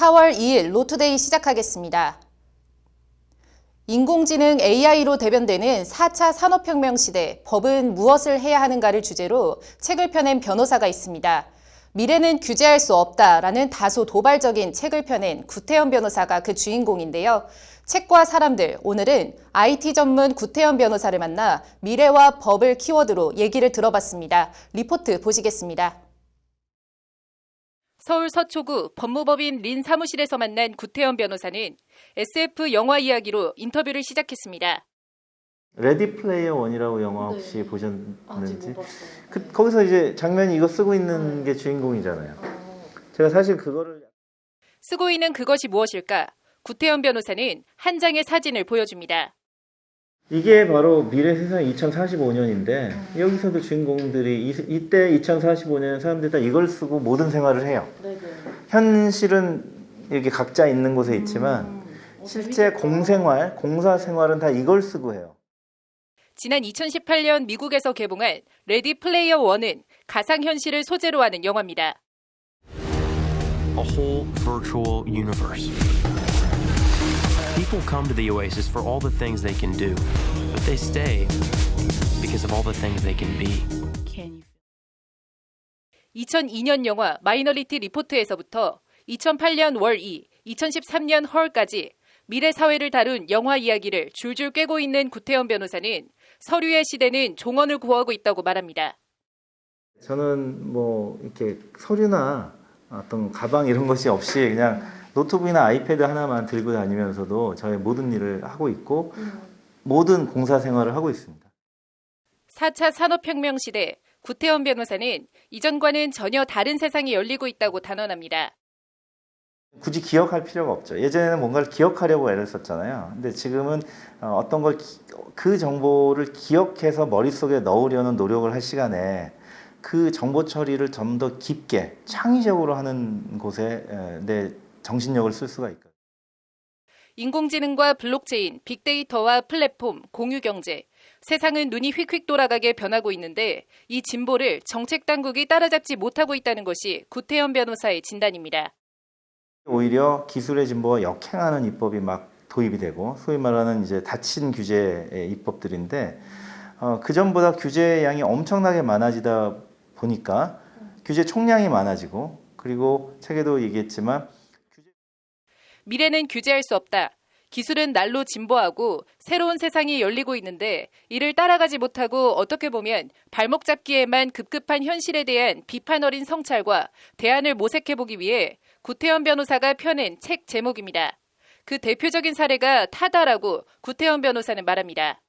4월 2일 로투데이 시작하겠습니다. 인공지능 AI로 대변되는 4차 산업혁명 시대, 법은 무엇을 해야 하는가를 주제로 책을 펴낸 변호사가 있습니다. 미래는 규제할 수 없다라는 다소 도발적인 책을 펴낸 구태현 변호사가 그 주인공인데요. 책과 사람들, 오늘은 IT 전문 구태현 변호사를 만나 미래와 법을 키워드로 얘기를 들어봤습니다. 리포트 보시겠습니다. 서울 서초구 법무법인 린 사무실에서 만난 구태현 변호사는 SF 영화 이야기로 인터뷰를 시작했습니다. 레디 플레이어 원이라고 영화 혹시 네. 보셨는지? 아직 못 봤어요. 거기서 이제 장면이 이거 쓰고 있는 게 주인공이잖아요. 제가 사실 그거를 쓰고 있는 그것이 무엇일까? 구태현 변호사는 한 장의 사진을 보여줍니다. 이게 바로 미래 세상 2045년인데 여기서도 주인공들이 이때 2045년 사람들이 다 이걸 쓰고 모든 생활을 해요. 네네. 현실은 이렇게 각자 있는 곳에 있지만 실제 공생활, 공사 생활은 다 이걸 쓰고 해요. 지난 2018년 미국에서 개봉한 레디 플레이어 1은 가상현실을 소재로 하는 영화입니다. A whole virtual universe. People come to the Oasis for all the things they can do, but they stay because of all the things they can be. 2002년 영화 마이너리티 리포트에서부터 2008년 월 2, 2013년 헐까지 미래 사회를 다룬 영화 이야기를 줄줄 꿰고 있는 구태현 변호사는 서류의 시대는 종언을 구하고 있다고 말합니다. 저는 뭐 이렇게 서류나 어떤 가방 이런 것이 없이 그냥 노트북이나 아이패드 하나만 들고 다니면서도 저의 모든 일을 하고 있고 모든 공사 생활을 하고 있습니다. 4차 4차 산업혁명 시대, 구태현 변호사는 이전과는 전혀 다른 세상이 열리고 있다고 단언합니다. 굳이 기억할 필요가 없죠. 예전에는 뭔가를 기억하려고 애를 썼잖아요. 근데 지금은 어떤 걸 그 정보를 기억해서 머릿속에 넣으려는 노력을 할 시간에 그 정보 처리를 좀 더 깊게 창의적으로 하는 곳에 내 정신력을 쓸 수가 있거든요. 인공지능과 블록체인, 빅데이터와 플랫폼, 공유경제. 세상은 눈이 휙휙 돌아가게 변하고 있는데 이 진보를 정책 당국이 따라잡지 못하고 있다는 것이 구태현 변호사의 진단입니다. 오히려 기술의 진보와 역행하는 입법이 막 도입이 되고 소위 말하는 이제 닫힌 규제의 입법들인데 그 전보다 규제의 양이 엄청나게 많아지다 보니까 규제 총량이 많아지고 그리고 책에도 얘기했지만 미래는 규제할 수 없다. 기술은 날로 진보하고 새로운 세상이 열리고 있는데 이를 따라가지 못하고 어떻게 보면 발목 잡기에만 급급한 현실에 대한 비판 어린 성찰과 대안을 모색해보기 위해 구태현 변호사가 펴낸 책 제목입니다. 그 대표적인 사례가 타다라고 구태현 변호사는 말합니다.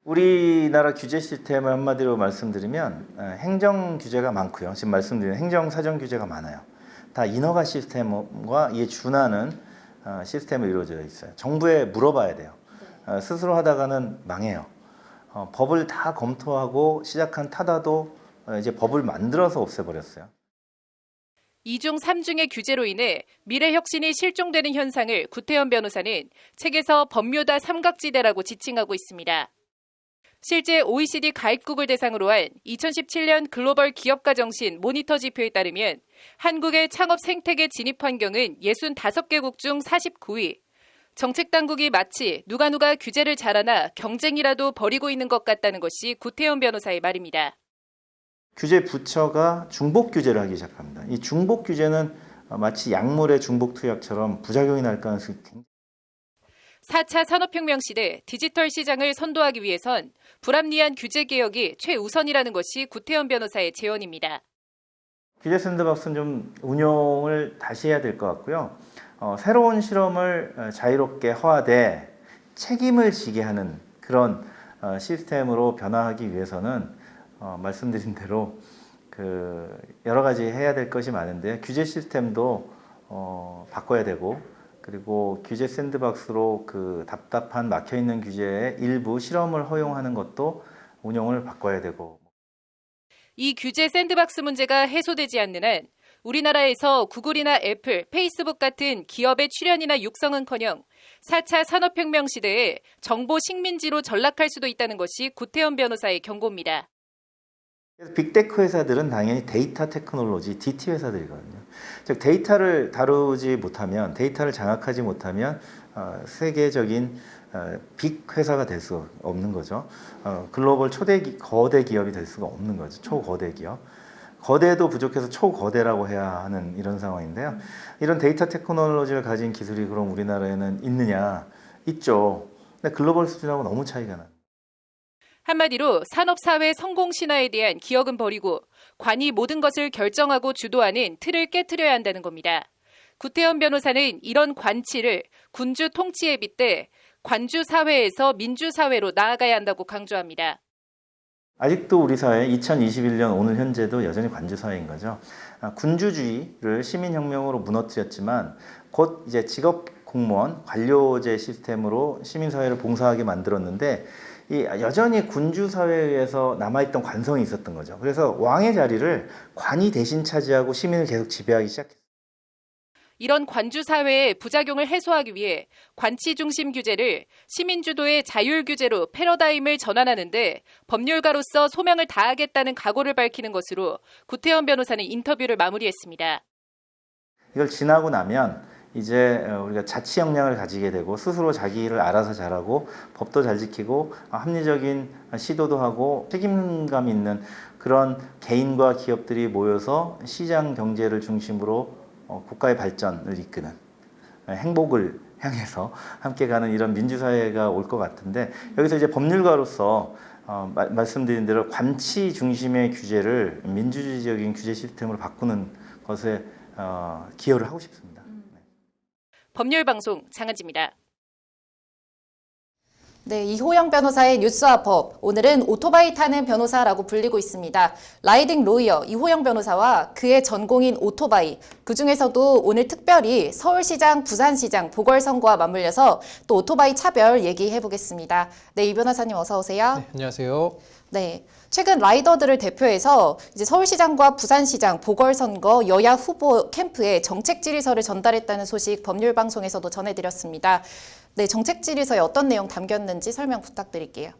우리나라 규제 시스템을 한마디로 말씀드리면 행정 규제가 많고요. 지금 말씀드린 행정 사정 규제가 많아요. 다 인허가 시스템과 이에 준하는 시스템으로 이루어져 있어요. 정부에 물어봐야 돼요. 스스로 하다가는 망해요. 법을 다 검토하고 시작한 타다도 이제 법을 만들어서 없애버렸어요. 2중 3중의 규제로 인해 미래 혁신이 실종되는 현상을 구태현 변호사는 책에서 법묘다 삼각지대라고 지칭하고 있습니다. 실제 OECD 가입국을 대상으로 한 2017년 글로벌 기업가 정신 모니터 지표에 따르면 한국의 창업 생태계 진입 환경은 65개국 중 49위. 정책 당국이 마치 누가 규제를 잘하나 경쟁이라도 벌이고 있는 것 같다는 것이 구태현 변호사의 말입니다. 규제 부처가 중복 규제를 하기 시작합니다. 이 중복 규제는 마치 약물의 중복 투약처럼 부작용이 날 가능성이 굉장히 4차 산업혁명 시대 디지털 시장을 선도하기 위해선 불합리한 규제 개혁이 최우선이라는 것이 구태현 변호사의 제언입니다. 규제 샌드박스는 좀 운용을 다시 해야 될 것 같고요. 새로운 실험을 자유롭게 허하되 책임을 지게 하는 그런 시스템으로 변화하기 위해서는 말씀드린 대로 여러 가지 해야 될 것이 많은데 규제 시스템도 바꿔야 되고 그리고 규제 샌드박스로 그 답답한 막혀있는 규제의 일부 실험을 허용하는 것도 운용을 바꿔야 되고. 이 규제 샌드박스 문제가 해소되지 않는 한 우리나라에서 구글이나 애플, 페이스북 같은 기업의 출현이나 육성은커녕 4차 산업혁명 시대에 정보 식민지로 전락할 수도 있다는 것이 구태현 변호사의 경고입니다. 그래서 빅테크 회사들은 당연히 데이터 테크놀로지, DT 회사들이거든요. 즉 데이터를 다루지 못하면, 데이터를 장악하지 못하면 세계적인 빅 회사가 될 수 없는 거죠. 글로벌 거대 기업이 될 수가 없는 거죠. 초거대 기업. 거대도 부족해서 초거대라고 해야 하는 이런 상황인데요. 이런 데이터 테크놀로지를 가진 기술이 그럼 우리나라에는 있느냐? 있죠. 근데 글로벌 수준하고 너무 차이가 나요. 한마디로 산업사회 성공 신화에 대한 기억은 버리고 관이 모든 것을 결정하고 주도하는 틀을 깨트려야 한다는 겁니다. 구태현 변호사는 이런 관치를 군주 통치에 빗대 관주 사회에서 민주 사회로 나아가야 한다고 강조합니다. 아직도 우리 사회 2021년 오늘 현재도 여전히 관주 사회인 거죠. 군주주의를 시민혁명으로 무너뜨렸지만 곧 이제 직업 공무원 관료제 시스템으로 시민사회를 봉사하게 만들었는데 여전히 군주 사회에서 남아있던 관성이 있었던 거죠. 그래서 왕의 자리를 관이 대신 차지하고 시민을 계속 지배하기 시작했어요. 이런 관주 사회의 부작용을 해소하기 위해 관치 중심 규제를 시민 주도의 자율 규제로 패러다임을 전환하는데 법률가로서 소명을 다하겠다는 각오를 밝히는 것으로 구태현 변호사는 인터뷰를 마무리했습니다. 이걸 지나고 나면 이제 우리가 자치 역량을 가지게 되고 스스로 자기 일을 알아서 잘하고 법도 잘 지키고 합리적인 시도도 하고 책임감 있는 그런 개인과 기업들이 모여서 시장 경제를 중심으로 국가의 발전을 이끄는 행복을 향해서 함께 가는 이런 민주사회가 올 것 같은데 여기서 이제 법률가로서 말씀드린 대로 관치 중심의 규제를 민주주의적인 규제 시스템으로 바꾸는 것에 기여를 하고 싶습니다. 법률방송 장은지입니다. 네, 이호영 변호사의 뉴스와 법. 오늘은 오토바이 타는 변호사라고 불리고 있습니다. 라이딩 로이어 이호영 변호사와 그의 전공인 오토바이. 그중에서도 오늘 특별히 서울시장, 부산시장 보궐선거와 맞물려서 또 오토바이 차별 얘기해 보겠습니다. 네, 이 변호사님 어서 오세요. 네, 안녕하세요. 네. 최근 라이더들을 대표해서 이제 서울시장과 부산시장 보궐선거 여야 후보 캠프에 정책 질의서를 전달했다는 소식 법률방송에서도 전해드렸습니다. 네, 정책 질의서에 어떤 내용 담겼는지 설명 부탁드릴게요.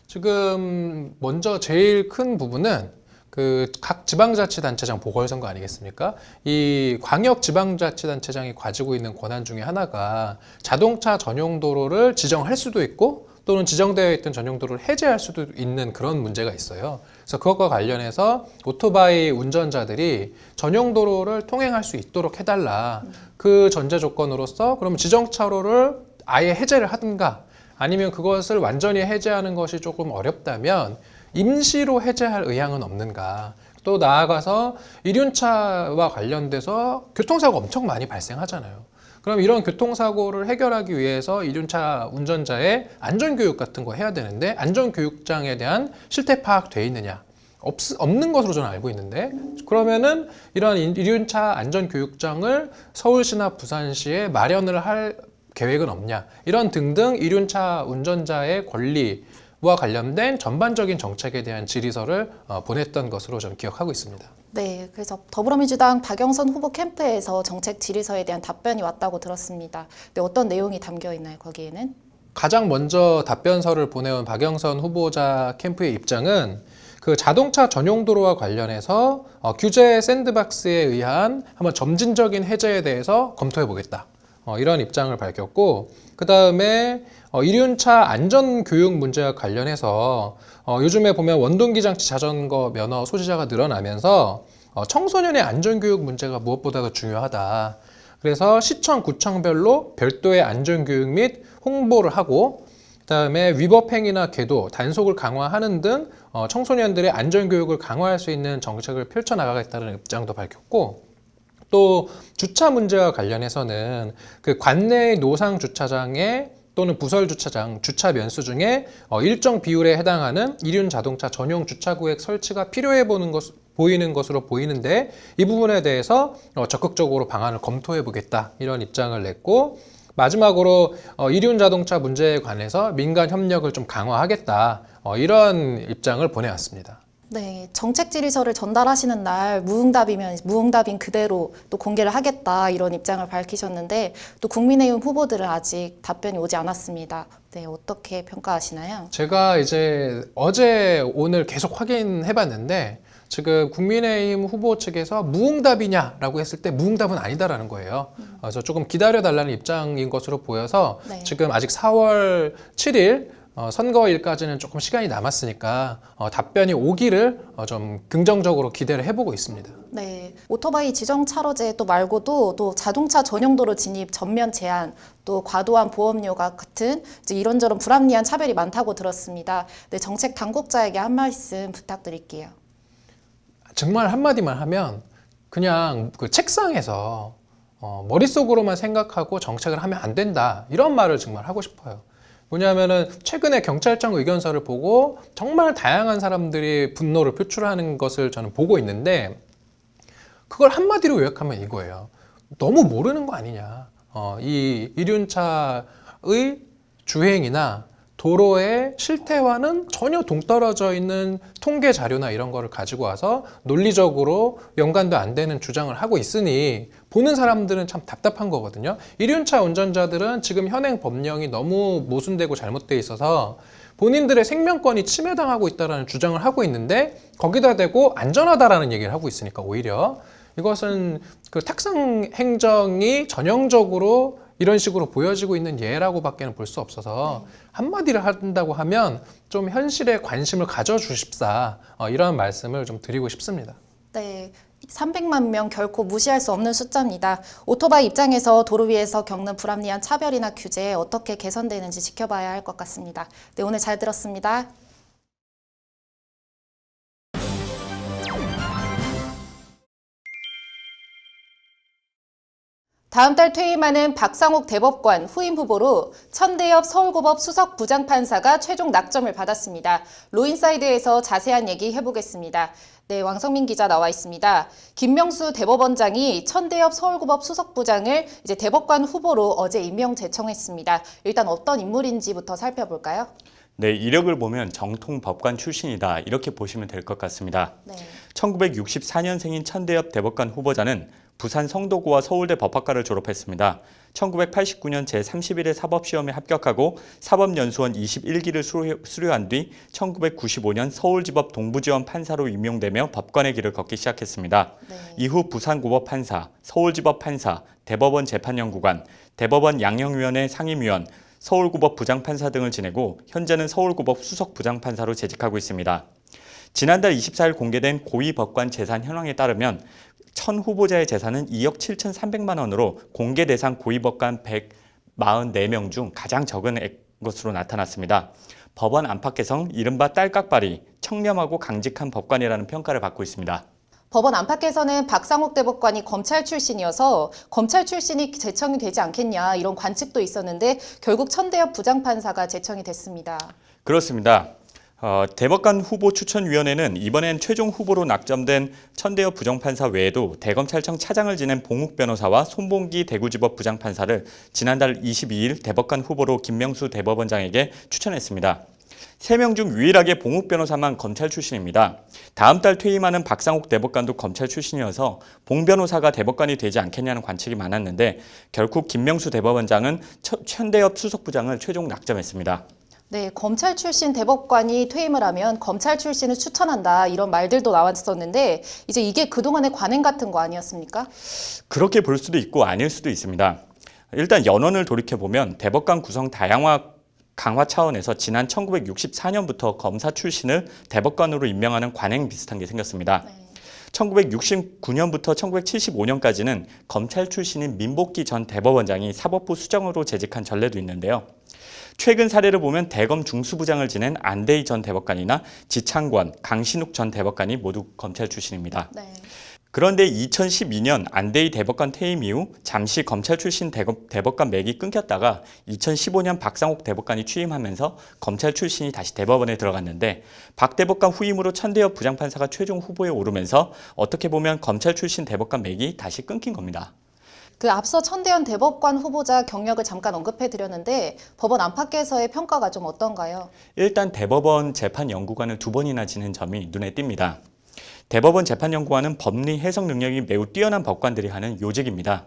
지금 먼저 제일 큰 부분은 그 각 지방자치단체장 보궐선거 아니겠습니까? 이 광역 지방자치단체장이 가지고 있는 권한 중에 하나가 자동차 전용 도로를 지정할 수도 있고 또는 지정되어 있던 전용 도로를 해제할 수도 있는 그런 문제가 있어요. 그래서 그것과 관련해서 오토바이 운전자들이 전용 도로를 통행할 수 있도록 해달라. 그 전제 조건으로서 그러면 지정차로를 아예 해제를 하든가 아니면 그것을 완전히 해제하는 것이 조금 어렵다면 임시로 해제할 의향은 없는가. 또 나아가서 이륜차와 관련돼서 교통사고 엄청 많이 발생하잖아요. 그럼 이런 교통사고를 해결하기 위해서 이륜차 운전자의 안전교육 같은 거 해야 되는데 안전교육장에 대한 실태 파악돼 있느냐? 없는 것으로 저는 알고 있는데 그러면은 이런 이륜차 안전교육장을 서울시나 부산시에 마련을 할 계획은 없냐? 이런 등등 이륜차 운전자의 권리와 관련된 전반적인 정책에 대한 질의서를 보냈던 것으로 저는 기억하고 있습니다. 네, 그래서 더불어민주당 박영선 후보 캠프에서 정책 질의서에 대한 답변이 왔다고 들었습니다. 네, 어떤 내용이 담겨 있나요, 거기에는? 가장 먼저 답변서를 보내온 박영선 후보자 캠프의 입장은 그 자동차 전용 도로와 관련해서 규제 샌드박스에 의한 한번 점진적인 해제에 대해서 검토해 보겠다. 이런 입장을 밝혔고 그 다음에 이륜차 안전교육 문제와 관련해서 요즘에 보면 원동기 장치 자전거 면허 소지자가 늘어나면서 청소년의 안전교육 문제가 무엇보다도 중요하다. 그래서 시청, 구청별로 별도의 안전교육 및 홍보를 하고 그 다음에 위법행위나 계도, 단속을 강화하는 등 청소년들의 안전교육을 강화할 수 있는 정책을 펼쳐나가겠다는 입장도 밝혔고 또 주차 문제와 관련해서는 그 관내의 노상 주차장에 또는 부설 주차장 주차 면수 중에 일정 비율에 해당하는 이륜 자동차 전용 주차구역 설치가 필요해 보이는 것으로 보이는데 이 부분에 대해서 적극적으로 방안을 검토해 보겠다 이런 입장을 냈고 마지막으로 이륜 자동차 문제에 관해서 민간 협력을 좀 강화하겠다 이런 입장을 보내왔습니다. 네, 정책 질의서를 전달하시는 날 무응답이면 무응답인 그대로 또 공개를 하겠다 이런 입장을 밝히셨는데 또 국민의힘 후보들은 아직 답변이 오지 않았습니다. 네, 어떻게 평가하시나요? 제가 이제 어제 오늘 계속 확인해 봤는데 지금 국민의힘 후보 측에서 무응답이냐라고 했을 때 무응답은 아니다라는 거예요. 그래서 조금 기다려달라는 입장인 것으로 보여서 네. 지금 아직 4월 7일 선거일까지는 조금 시간이 남았으니까 답변이 오기를 좀 긍정적으로 기대를 해보고 있습니다. 네, 오토바이 지정 차로제 또 말고도 또 자동차 전용 도로 진입 전면 제한, 또 과도한 보험료가 같은 이제 이런저런 불합리한 차별이 많다고 들었습니다. 네, 정책 당국자에게 한 말씀 부탁드릴게요. 정말 한마디만 하면 그냥 그 책상에서 머릿속으로만 생각하고 정책을 하면 안 된다 이런 말을 정말 하고 싶어요. 뭐냐면은 최근에 경찰청 의견서를 보고 정말 다양한 사람들이 분노를 표출하는 것을 저는 보고 있는데 그걸 한마디로 요약하면 이거예요. 너무 모르는 거 아니냐. 이 이륜차의 주행이나 도로의 실태와는 전혀 동떨어져 있는 통계 자료나 이런 거를 가지고 와서 논리적으로 연관도 안 되는 주장을 하고 있으니 보는 사람들은 참 답답한 거거든요. 이륜차 운전자들은 지금 현행 법령이 너무 모순되고 잘못돼 있어서 본인들의 생명권이 침해당하고 있다는 주장을 하고 있는데 거기다 대고 안전하다라는 얘기를 하고 있으니까 오히려 이것은 그 탁상 행정이 전형적으로 이런 식으로 보여지고 있는 예라고밖에는 볼 수 없어서 한마디를 한다고 하면 좀 현실에 관심을 가져주십사 이런 말씀을 좀 드리고 싶습니다. 네, 300만 명 결코 무시할 수 없는 숫자입니다. 오토바이 입장에서 도로 위에서 겪는 불합리한 차별이나 규제 어떻게 개선되는지 지켜봐야 할 것 같습니다. 네, 오늘 잘 들었습니다. 다음 달 퇴임하는 박상옥 대법관 후임 후보로 천대엽 서울고법 수석 부장판사가 최종 낙점을 받았습니다. 로인사이드에서 자세한 얘기 해보겠습니다. 네, 왕성민 기자 나와 있습니다. 김명수 대법원장이 천대엽 서울고법 수석부장을 이제 대법관 후보로 어제 임명 제청했습니다. 일단 어떤 인물인지부터 살펴볼까요? 네, 이력을 보면 정통 법관 출신이다 이렇게 보시면 될 것 같습니다. 네. 1964년생인 천대엽 대법관 후보자는 부산 성도고와 서울대 법학과를 졸업했습니다. 1989년 제31회 사법시험에 합격하고 사법연수원 21기를 수료한 뒤 1995년 서울지법 동부지원 판사로 임용되며 법관의 길을 걷기 시작했습니다. 네. 이후 부산고법 판사, 서울지법 판사, 대법원 재판연구관, 대법원 양형위원회 상임위원, 서울고법 부장판사 등을 지내고 현재는 서울고법 수석부장판사로 재직하고 있습니다. 지난달 24일 공개된 고위법관 재산 현황에 따르면 천 후보자의 재산은 2억 7,300만 원으로 공개 대상 고위법관 144명 중 가장 적은 것으로 나타났습니다. 법원 안팎 개성, 이른바 딸깍발이 청렴하고 강직한 법관이라는 평가를 받고 있습니다. 법원 안팎에서는 박상옥 대법관이 검찰 출신이어서 검찰 출신이 제청이 되지 않겠냐 이런 관측도 있었는데 결국 천대엽 부장판사가 제청이 됐습니다. 그렇습니다. 대법관 후보 추천위원회는 이번엔 최종 후보로 낙점된 천대엽 부장판사 외에도 대검찰청 차장을 지낸 봉욱 변호사와 손봉기 대구지법 부장판사를 지난달 22일 대법관 후보로 김명수 대법원장에게 추천했습니다. 3명 중 유일하게 봉욱 변호사만 검찰 출신입니다. 다음 달 퇴임하는 박상옥 대법관도 검찰 출신이어서 봉 변호사가 대법관이 되지 않겠냐는 관측이 많았는데 결국 김명수 대법원장은 천대엽 수석부장을 최종 낙점했습니다. 네, 검찰 출신 대법관이 퇴임을 하면 검찰 출신을 추천한다 이런 말들도 나왔었는데 이제 이게 그동안의 관행 같은 거 아니었습니까? 그렇게 볼 수도 있고 아닐 수도 있습니다. 일단 연원을 돌이켜보면 대법관 구성 다양화 강화 차원에서 지난 1964년부터 검사 출신을 대법관으로 임명하는 관행 비슷한 게 생겼습니다. 네. 1969년부터 1975년까지는 검찰 출신인 민복기 전 대법원장이 사법부 수장으로 재직한 전례도 있는데요. 최근 사례를 보면 대검 중수부장을 지낸 안대희 전 대법관이나 지창권, 강신욱 전 대법관이 모두 검찰 출신입니다. 네. 그런데 2012년 안대희 대법관 퇴임 이후 잠시 검찰 출신 대법관 맥이 끊겼다가 2015년 박상옥 대법관이 취임하면서 검찰 출신이 다시 대법원에 들어갔는데 박 대법관 후임으로 천대엽 부장판사가 최종 후보에 오르면서 어떻게 보면 검찰 출신 대법관 맥이 다시 끊긴 겁니다. 그 앞서 천대현 대법관 후보자 경력을 잠깐 언급해 드렸는데 법원 안팎에서의 평가가 좀 어떤가요? 일단 대법원 재판연구관을 2번이나 지낸 점이 눈에 띕니다. 대법원 재판연구관은 법리 해석 능력이 매우 뛰어난 법관들이 하는 요직입니다.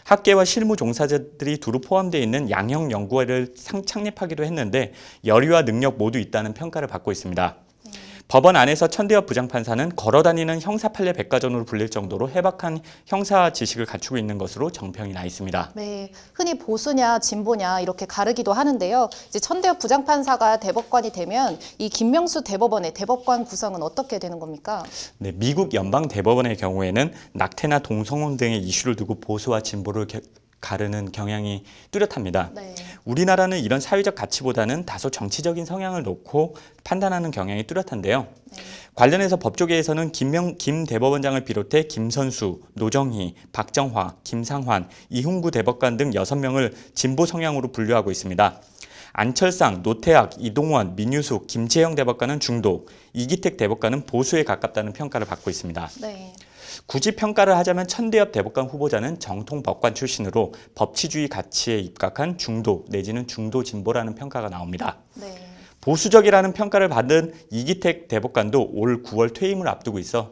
학계와 실무 종사자들이 두루 포함되어 있는 양형 연구회를 창립하기도 했는데 열의와 능력 모두 있다는 평가를 받고 있습니다. 법원 안에서 천대엽 부장판사는 걸어다니는 형사 판례 백과전으로 불릴 정도로 해박한 형사 지식을 갖추고 있는 것으로 정평이 나 있습니다. 네, 흔히 보수냐 진보냐 이렇게 가르기도 하는데요. 이제 천대엽 부장판사가 대법관이 되면 이 김명수 대법원의 대법관 구성은 어떻게 되는 겁니까? 네, 미국 연방 대법원의 경우에는 낙태나 동성혼 등의 이슈를 두고 보수와 진보를 가르는 경향이 뚜렷합니다. 네. 우리나라는 이런 사회적 가치보다는 다소 정치적인 성향을 놓고 판단하는 경향이 뚜렷한데요. 네. 관련해서 법조계에서는 김 대법원장을 비롯해 김선수, 노정희, 박정화, 김상환, 이훈구 대법관 등 6명을 진보 성향으로 분류하고 있습니다. 안철상, 노태학, 이동원, 민유숙, 김채영 대법관은 중도, 이기택 대법관은 보수에 가깝다는 평가를 받고 있습니다. 네. 굳이 평가를 하자면 천대엽 대법관 후보자는 정통 법관 출신으로 법치주의 가치에 입각한 중도 내지는 중도 진보라는 평가가 나옵니다. 네. 보수적이라는 평가를 받은 이기택 대법관도 올 9월 퇴임을 앞두고 있어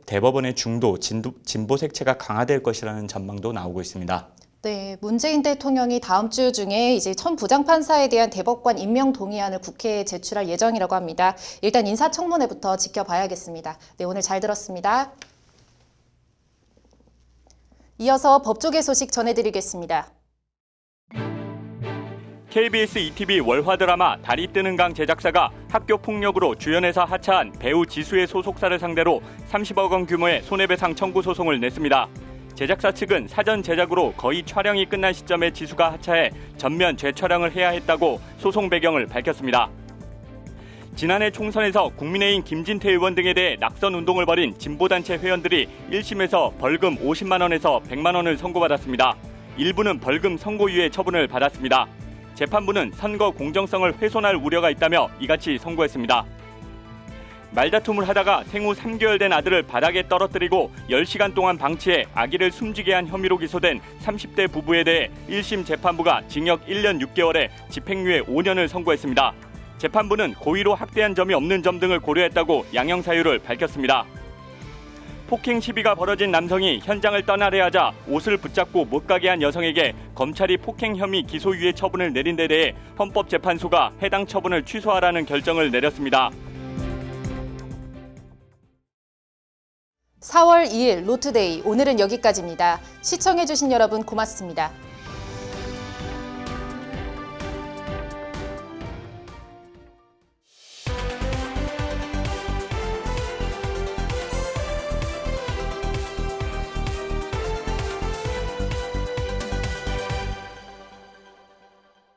대법원의 중도 진보 색채가 강화될 것이라는 전망도 나오고 있습니다. 네, 문재인 대통령이 다음 주 중에 이제 천 부장판사에 대한 대법관 임명 동의안을 국회에 제출할 예정이라고 합니다. 일단 인사청문회부터 지켜봐야겠습니다. 네, 오늘 잘 들었습니다. 이어서 법조계 소식 전해드리겠습니다. KBS ETV 월화 드라마 달이 뜨는 강 제작사가 학교 폭력으로 주연회사 하차한 배우 지수의 소속사를 상대로 30억 원 규모의 손해배상 청구 소송을 냈습니다. 제작사 측은 사전 제작으로 거의 촬영이 끝난 시점에 지수가 하차해 전면 재촬영을 해야 했다고 소송 배경을 밝혔습니다. 지난해 총선에서 국민의힘 김진태 의원 등에 대해 낙선 운동을 벌인 진보단체 회원들이 1심에서 벌금 50만 원에서 100만 원을 선고받았습니다. 일부는 벌금 선고유예 처분을 받았습니다. 재판부는 선거 공정성을 훼손할 우려가 있다며 이같이 선고했습니다. 말다툼을 하다가 생후 3개월 된 아들을 바닥에 떨어뜨리고 10시간 동안 방치해 아기를 숨지게 한 혐의로 기소된 30대 부부에 대해 1심 재판부가 징역 1년 6개월에 집행유예 5년을 선고했습니다. 재판부는 고의로 학대한 점이 없는 점 등을 고려했다고 양형 사유를 밝혔습니다. 폭행 시비가 벌어진 남성이 현장을 떠나려 하자 옷을 붙잡고 못 가게 한 여성에게 검찰이 폭행 혐의 기소유예 처분을 내린 데 대해 헌법재판소가 해당 처분을 취소하라는 결정을 내렸습니다. 4월 2일 로투데이 오늘은 여기까지입니다. 시청해주신 여러분 고맙습니다.